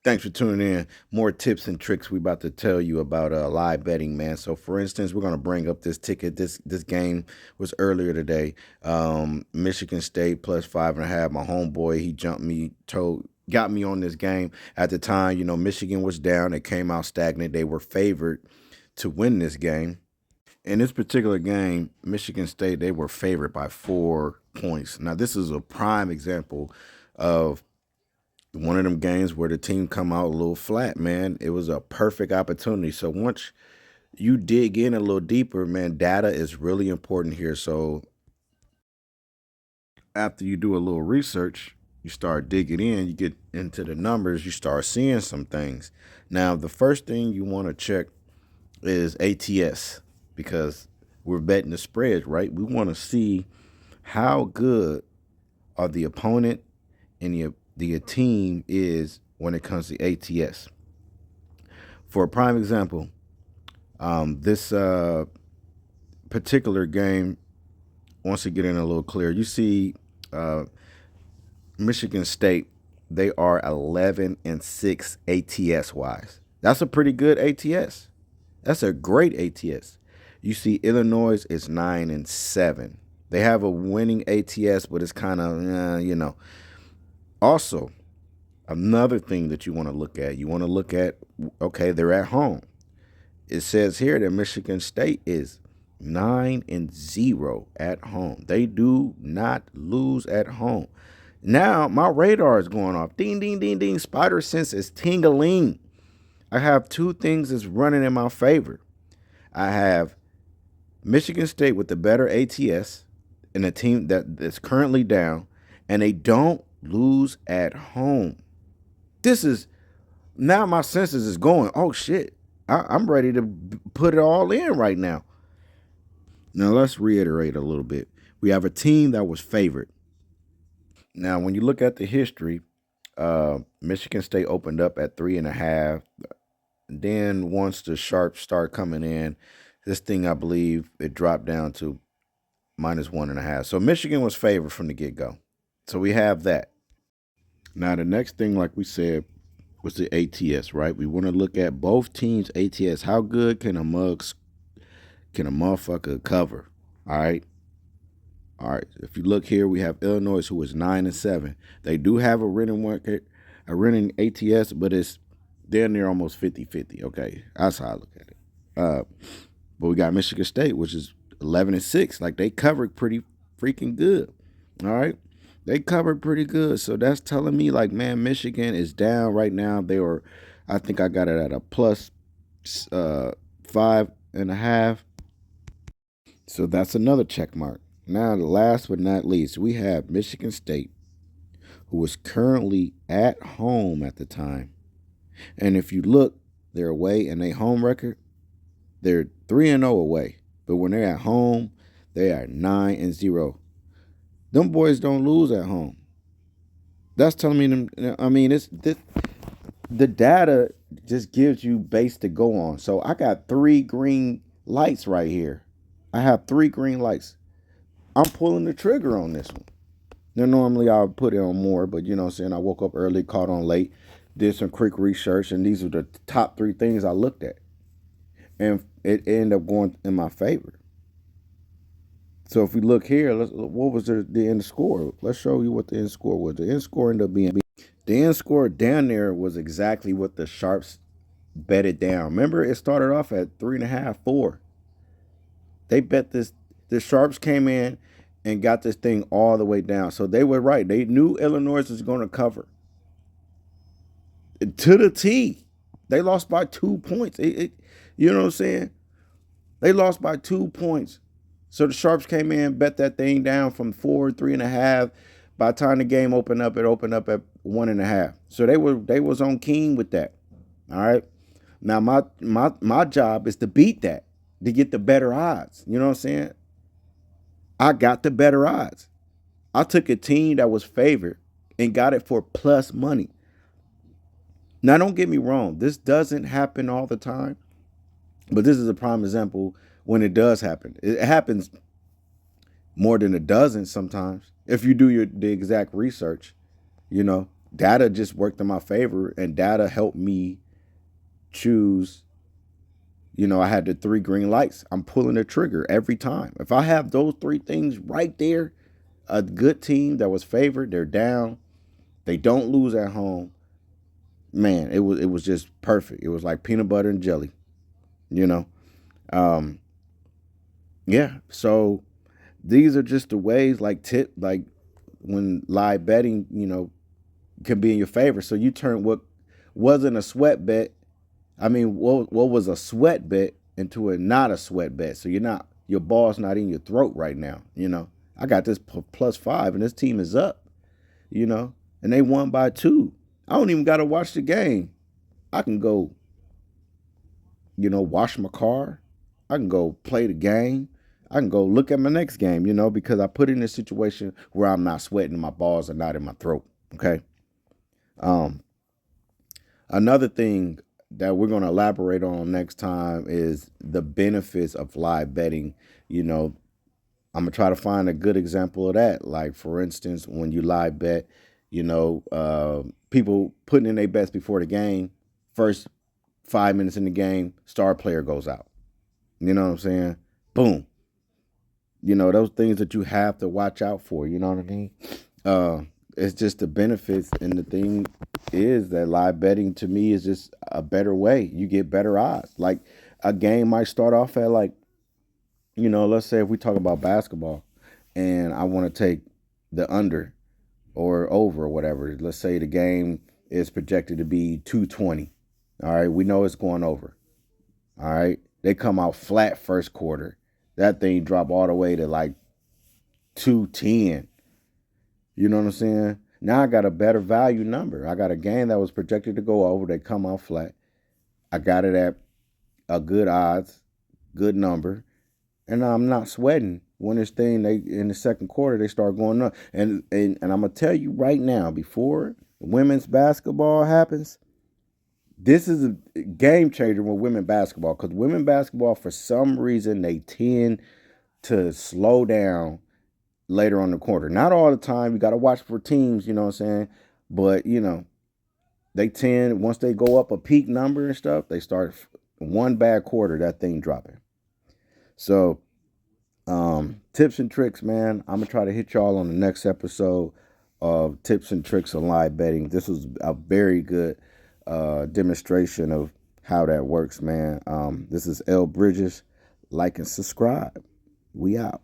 Thanks for tuning in. More tips and tricks we about to tell you about live betting, man. So, for instance, we're gonna bring up this ticket. This game was earlier today. Michigan State plus 5.5. My homeboy, he jumped me, got me on this game. At the time, Michigan was down. They came out stagnant. They were favored to win this game. In this particular game, Michigan State, they were favored by 4 points. Now, this is a prime example of one of them games where the team come out a little flat, man. It was a perfect opportunity. So once you dig in a little deeper, man, data is really important here. So after you do a little research, you start digging in, you get into the numbers, you start seeing some things. Now, the first thing you want to check is ATS because we're betting the spreads, right? We want to see how good are the opponent and the team is when it comes to ATS. For a prime example, this particular game, once you get in a little clear, you see uh, Michigan State, they are 11-6 ATS wise. That's a pretty good ATS. That's a great ATS. You see Illinois is 9-7. They have a winning ATS, but it's kind of. Also, another thing that you want to look at, okay, they're at home. It says here that Michigan State is 9-0 at home. They do not lose at home. Now my radar is going off. Ding, ding, ding, ding. Spider sense is tingling. I have two things that's running in my favor. I have Michigan State with the better ATS and a team that's currently down, and they don't lose at home. This is now my senses is going. Oh shit! I'm ready to put it all in right now. Now let's reiterate a little bit. We have a team that was favored. Now, when you look at the history, Michigan State opened up at 3.5. Then once the sharps start coming in, this thing I believe it dropped down to -1.5. So Michigan was favored from the get go. So we have that. Now the next thing, like we said, was the ATS, right? We want to look at both teams' ATS. How good can a motherfucker cover? All right. All right. If you look here, we have Illinois who is 9-7. They do have a running ATS, but it's damn near almost 50-50. Okay. That's how I look at it. Uh, but we got Michigan State, which is 11-6. Like they covered pretty freaking good. All right. They covered pretty good. So that's telling me, like, man, Michigan is down right now. I think I got it at a plus 5.5. So that's another check mark. Now, last but not least, we have Michigan State, who is currently at home at the time. And if you look, they're away and they home record, they're 3-0 away. But when they're at home, they are 9-0. Them boys don't lose at home. That's telling me them. I mean, the data just gives you base to go on. So I got three green lights right here. I have three green lights. I'm pulling the trigger on this one. Now, normally I'll put it on more, but you know what I'm saying? I woke up early, caught on late, did some quick research, and these are the top three things I looked at. And it ended up going in my favor. So if we look here, what was the end score? Let's show you what the end score was. The end score ended up being the end score down there was exactly what the sharps betted down. Remember, it started off at 3.5, 4. They bet this. The sharps came in and got this thing all the way down. So they were right. They knew Illinois was going to cover to the T. They lost by 2 points. You know what I'm saying? They lost by 2 points. So the sharps came in, bet that thing down from 4, 3.5. By the time the game opened up, it opened up at 1.5. So they was on keen with that. All right. Now my job is to beat that, to get the better odds. You know what I'm saying? I got the better odds. I took a team that was favored and got it for plus money. Now, don't get me wrong. This doesn't happen all the time, but this is a prime example when it does happen. It happens more than a dozen sometimes if you do the exact research, you know. Data just worked in my favor, and data helped me choose. I had the three green lights. I'm pulling the trigger every time. If I have those three things right there, a good team that was favored, they're down, they don't lose at home. Man, it was just perfect. It was like peanut butter and jelly, you know. Um, yeah. So these are just the ways, like when live betting, can be in your favor. So you turn what wasn't a sweat bet. I mean, what was a sweat bet into a not a sweat bet. So your ball's not in your throat right now. I got this +5 and this team is up. And they won by 2. I don't even got to watch the game. I can go, wash my car. I can go play the game. I can go look at my next game, because I put in a situation where I'm not sweating, my balls are not in my throat. Okay. Um, Another thing that we're going to elaborate on next time is the benefits of live betting. I'm going to try to find a good example of that. Like, for instance, when you live bet, people putting in their bets before the game, first 5 minutes in the game, star player goes out. You know what I'm saying? Boom. Those things that you have to watch out for. You know what I mean? It's just the benefits, and the thing is that live betting to me is just a better way. You get better odds. Like, a game might start off at, like, let's say if we talk about basketball and I want to take the under or over or whatever. Let's say the game is projected to be 220. All right, we know it's going over. All right, they come out flat first quarter. That thing drop all the way to like 210. You know what I'm saying? Now I got a better value number. I got a game that was projected to go over. They come out flat. I got it at a good odds, good number, and I'm not sweating. When this thing they in the second quarter they start going up, and I'm gonna tell you right now, before women's basketball happens, this is a game changer with women basketball, because women basketball, for some reason, they tend to slow down later on the quarter. Not all the time. You got to watch for teams, you know what I'm saying? But, they tend, once they go up a peak number and stuff, they start one bad quarter, that thing dropping. So, tips and tricks, man. I'm going to try to hit y'all on the next episode of tips and tricks on live betting. This was a very good demonstration of how that works, man. This is L Bridges. Like and subscribe. We out.